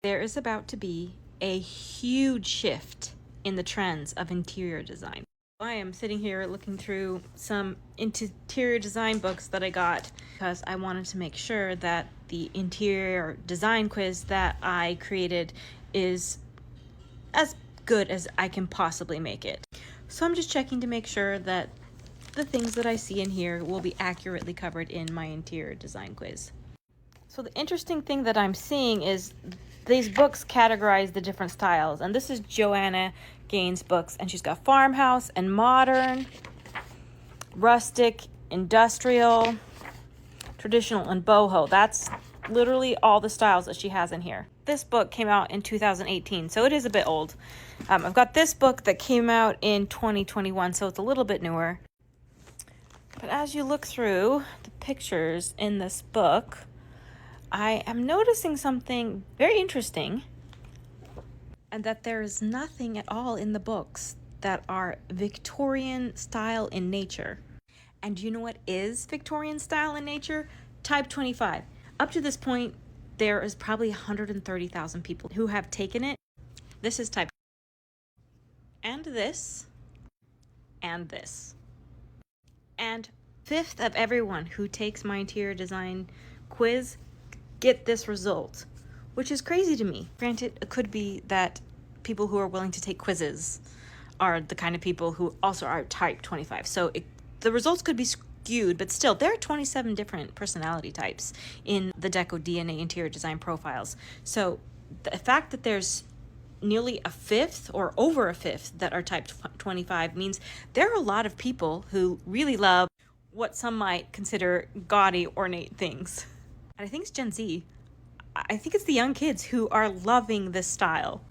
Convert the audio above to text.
There is about to be a huge shift in the trends of interior design. I am sitting here looking through some interior design books that I got because I wanted to make sure that the interior design quiz that I created is as good as I can possibly make it. So I'm just checking to make sure that the things that I see in here will be accurately covered in my interior design quiz. So the interesting thing that I'm seeing is these books categorize the different styles, and this is Joanna Gaines' books, and she's got farmhouse and modern, rustic, industrial, traditional, and boho. That's literally all the styles that she has in here. This book came out in 2018, so it is a bit old. I've got this book that came out in 2021, so it's a little bit newer. But as you look through the pictures in this book, I am noticing something very interesting, and that there is nothing at all in the books that are Victorian style in nature. And do you know what is Victorian style in nature? Type 25. Up to this point, there is probably 130,000 people who have taken it. This is type. And this. And this. And fifth of everyone who takes my interior design quiz get this result, which is crazy to me. Granted, it could be that people who are willing to take quizzes are the kind of people who also are type 25. So the results could be skewed, but still, there are 27 different personality types in the decodna interior design profiles. So the fact that there's nearly a fifth or over a fifth that are type 25 means there are a lot of people who really love what some might consider gaudy, ornate things. And I think it's Gen Z. I think it's the young kids who are loving this style.